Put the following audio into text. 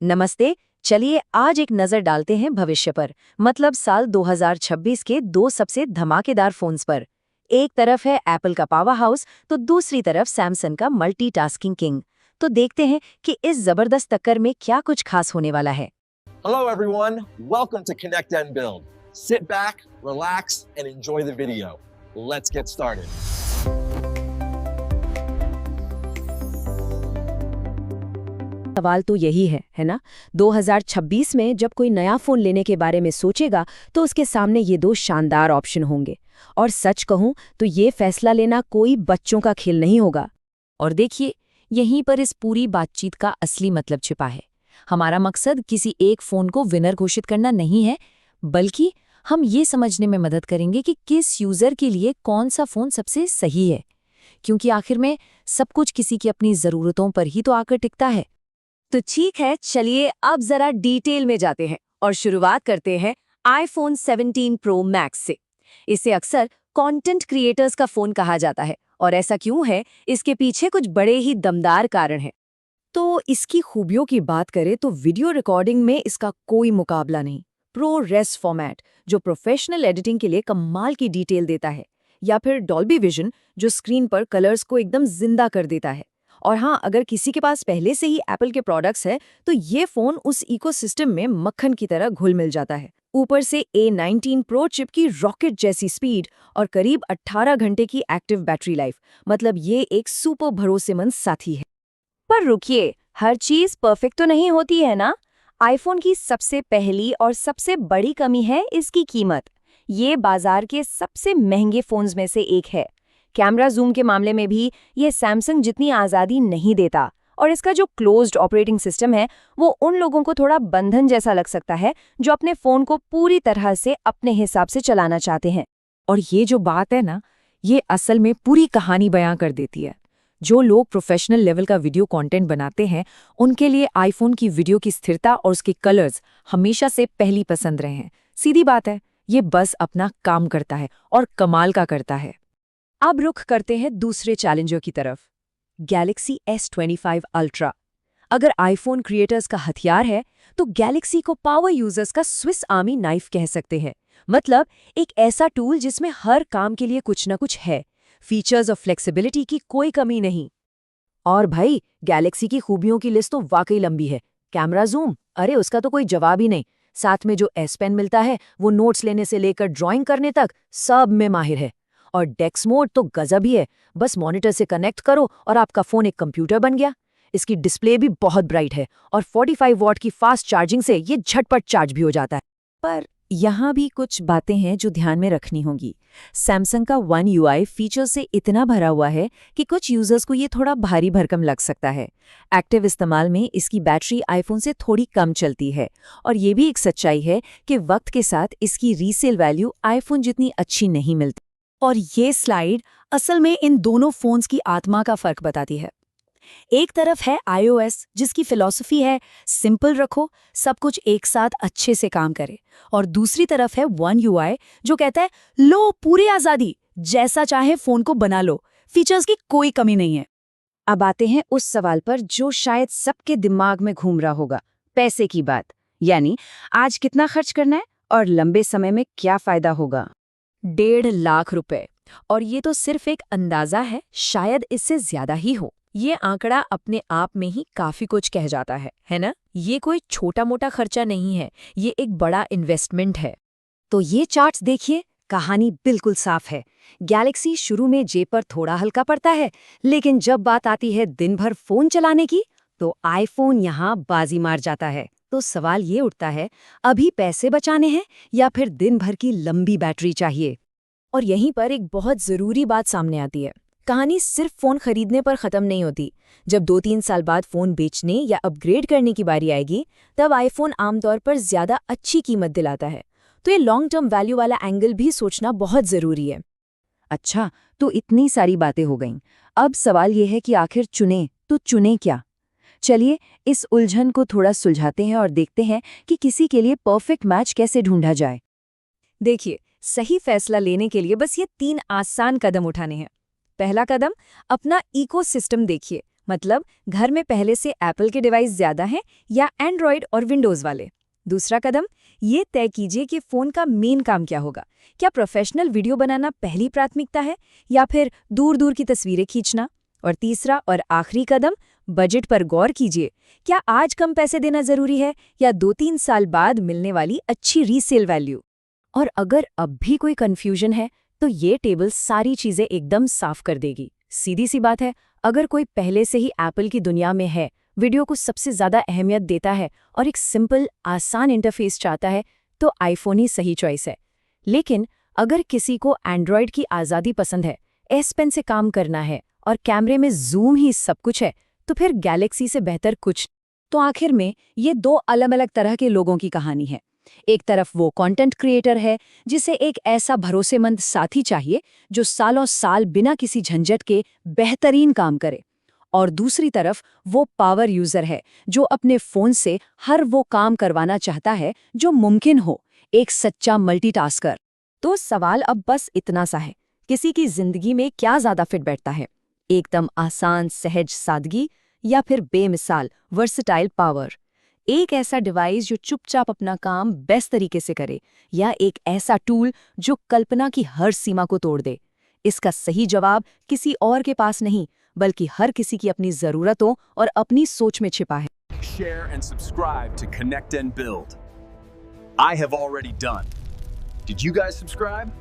नमस्ते। चलिए आज एक नजर डालते हैं भविष्य पर, मतलब साल 2026 के दो सबसे धमाकेदार फोन्स पर। एक तरफ है एप्पल का पावर हाउस, तो दूसरी तरफ सैमसंग का मल्टीटास्किंग किंग। तो देखते हैं कि इस जबरदस्त टक्कर में क्या कुछ खास होने वाला है। Hello everyone, welcome to Connect and Build. Sit back, relax, and enjoy the video. Let's get started. सवाल तो यही है ना? 2026 में जब कोई नया फोन लेने के बारे में सोचेगा तो उसके सामने ये दो शानदार ऑप्शन होंगे। और सच कहूं तो ये फैसला लेना कोई बच्चों का खेल नहीं होगा। और देखिए, यहीं पर इस पूरी बातचीत का असली मतलब छिपा है। हमारा मकसद किसी एक फोन को विनर घोषित करना नहीं है, बल्कि हम ये समझने में मदद करेंगे कि किस यूजर के लिए कौन सा फोन सबसे सही है, क्योंकि आखिर में सब कुछ किसी की अपनी जरूरतों पर ही तो आकर टिकता है। तो ठीक है, चलिए अब जरा डिटेल में जाते हैं और शुरुआत करते हैं आईफोन 17 प्रो मैक्स से। इसे अक्सर कंटेंट क्रिएटर्स का फोन कहा जाता है, और ऐसा क्यों है, इसके पीछे कुछ बड़े ही दमदार कारण हैं। तो इसकी खूबियों की बात करें तो वीडियो रिकॉर्डिंग में इसका कोई मुकाबला नहीं। प्रो रेस फॉर्मेट जो प्रोफेशनल एडिटिंग के लिए कमाल की डिटेल देता है, या फिर डॉल्बी विजन जो स्क्रीन पर कलर्स को एकदम जिंदा कर देता है। और हाँ, अगर किसी के पास पहले से ही एप्पल के प्रोडक्ट्स है तो ये फोन उस इकोसिस्टम में मक्खन की तरह घुल मिल जाता है। ऊपर से A19 प्रो चिप की रॉकेट जैसी स्पीड और करीब 18 घंटे की एक्टिव बैटरी लाइफ, मतलब ये एक सुपर भरोसेमंद साथी है। पर रुकिए, हर चीज परफेक्ट तो नहीं होती है ना। आईफोन की सबसे पहली और सबसे बड़ी कमी है इसकी कीमत। ये बाजार के सबसे महंगे फोन्स में से एक है। कैमरा जूम के मामले में भी ये सैमसंग जितनी आज़ादी नहीं देता, और इसका जो क्लोज्ड ऑपरेटिंग सिस्टम है वो उन लोगों को थोड़ा बंधन जैसा लग सकता है जो अपने फ़ोन को पूरी तरह से अपने हिसाब से चलाना चाहते हैं। और ये जो बात है ना, ये असल में पूरी कहानी बयां कर देती है। जो लोग प्रोफेशनल लेवल का वीडियो कंटेंट बनाते हैं, उनके लिए आईफोन की वीडियो की स्थिरता और उसके कलर्स हमेशा से पहली पसंद रहे हैं। सीधी बात है, ये बस अपना काम करता है और कमाल का करता है। अब रुख करते हैं दूसरे चैलेंजर की तरफ, गैलेक्सी S25 अल्ट्रा। अगर आईफोन क्रिएटर्स का हथियार है तो गैलेक्सी को पावर यूजर्स का स्विस आर्मी नाइफ कह सकते हैं। मतलब एक ऐसा टूल जिसमें हर काम के लिए कुछ ना कुछ है, फीचर्स और फ्लेक्सिबिलिटी की कोई कमी नहीं। और भाई, गैलेक्सी की खूबियों की लिस्ट तो वाकई लंबी है। कैमरा जूम, अरे उसका तो कोई जवाब ही नहीं। साथ में जो S पेन मिलता है वो नोट्स लेने से लेकर ड्राइंग करने तक सब में माहिर है। और डेक्स मोड तो गजब ही है, बस मॉनिटर से कनेक्ट करो और आपका फोन एक कंप्यूटर बन गया। इसकी डिस्प्ले भी बहुत ब्राइट है और 45 वॉट की फास्ट चार्जिंग से ये झटपट चार्ज भी हो जाता है। पर यहाँ भी कुछ बातें हैं जो ध्यान में रखनी होंगी। सैमसंग का वन UI फीचर से इतना भरा हुआ है कि कुछ यूजर्स को ये थोड़ा भारी भरकम लग सकता है। एक्टिव इस्तेमाल में इसकी बैटरी आईफोन से थोड़ी कम चलती है, और ये भी एक सच्चाई है कि वक्त के साथ इसकी रीसेल वैल्यू आईफोन जितनी अच्छी नहीं मिलती। और ये स्लाइड असल में इन दोनों फोन्स की आत्मा का फर्क बताती है। एक तरफ है iOS जिसकी फिलॉसफी है सिंपल रखो, सब कुछ एक साथ अच्छे से काम करे, और दूसरी तरफ है वन UI जो कहता है लो पूरी आज़ादी, जैसा चाहे फोन को बना लो, फीचर्स की कोई कमी नहीं है। अब आते हैं उस सवाल पर जो शायद सबके दिमाग में घूम रहा होगा, पैसे की बात। यानी आज कितना खर्च करना है और लंबे समय में क्या फायदा होगा। 1.5 लाख रुपए, और ये तो सिर्फ एक अंदाजा है, शायद इससे ज्यादा ही हो। ये आंकड़ा अपने आप में ही काफी कुछ कह जाता है ना? ये कोई छोटा मोटा खर्चा नहीं है, ये एक बड़ा इन्वेस्टमेंट है। तो ये चार्ट्स देखिए, कहानी बिल्कुल साफ है। गैलेक्सी शुरू में जेब पर थोड़ा हल्का पड़ता है, लेकिन जब बात आती है दिन भर फोन चलाने की तो आईफोन यहाँ बाजी मार जाता है। तो सवाल ये उठता है, अभी पैसे बचाने हैं या फिर दिन भर की लंबी बैटरी चाहिए? और यहीं पर एक बहुत ज़रूरी बात सामने आती है। कहानी सिर्फ फ़ोन खरीदने पर ख़त्म नहीं होती। जब 2-3 साल बाद फ़ोन बेचने या अपग्रेड करने की बारी आएगी, तब आईफोन आमतौर पर ज़्यादा अच्छी कीमत दिलाता है। तो ये लॉन्ग टर्म वैल्यू वाला एंगल भी सोचना बहुत ज़रूरी है। अच्छा, तो इतनी सारी बातें हो गईं। अब सवाल ये है कि आखिर चुनें क्या? चलिए इस उलझन को थोड़ा सुलझाते हैं और देखते हैं कि किसी के लिए परफेक्ट मैच कैसे ढूंढा जाए। देखिए, सही फैसला लेने के लिए बस ये 3 आसान कदम उठाने हैं। पहला कदम, अपना इकोसिस्टम देखिए, मतलब घर में पहले से एप्पल के डिवाइस ज्यादा हैं या एंड्रॉयड और विंडोज वाले। दूसरा कदम, ये तय कीजिए कि फोन का मेन काम क्या होगा। क्या प्रोफेशनल वीडियो बनाना पहली प्राथमिकता है या फिर दूर दूर की तस्वीरें खींचना? और तीसरा और आखिरी कदम, बजट पर गौर कीजिए। क्या आज कम पैसे देना जरूरी है या 2-3 साल बाद मिलने वाली अच्छी रीसेल वैल्यू? और अगर अब भी कोई कंफ्यूजन है तो ये टेबल सारी चीजें एकदम साफ कर देगी। सीधी सी बात है, अगर कोई पहले से ही एप्पल की दुनिया में है, वीडियो को सबसे ज्यादा अहमियत देता है और एक सिंपल आसान इंटरफेस चाहता है, तो आईफोन ही सही चॉइस है। लेकिन अगर किसी को एंड्रॉयड की आज़ादी पसंद है, एस पेन से काम करना है और कैमरे में जूम ही सब कुछ है, तो फिर गैलेक्सी से बेहतर कुछ। तो आखिर में ये दो अलग अलग तरह के लोगों की कहानी है। एक तरफ वो कंटेंट क्रिएटर है जिसे एक ऐसा भरोसेमंद साथी चाहिए जो सालों साल बिना किसी झंझट के बेहतरीन काम करे, और दूसरी तरफ वो पावर यूजर है जो अपने फोन से हर वो काम करवाना चाहता है जो मुमकिन हो, एक सच्चा मल्टीटास्कर। तो सवाल अब बस इतना सा है, किसी की जिंदगी में क्या ज्यादा फिट बैठता है, एकदम आसान सहज सादगी या फिर बेमिसाल वर्सेटाइल पावर? एक ऐसा डिवाइस जो चुपचाप अपना काम बेस्ट तरीके से करे, या एक ऐसा टूल जो कल्पना की हर सीमा को तोड़ दे? इसका सही जवाब किसी और के पास नहीं, बल्कि हर किसी की अपनी जरूरतों और अपनी सोच में छिपा है। Share and subscribe to Connect and Build. I have already done. Did you guys subscribe?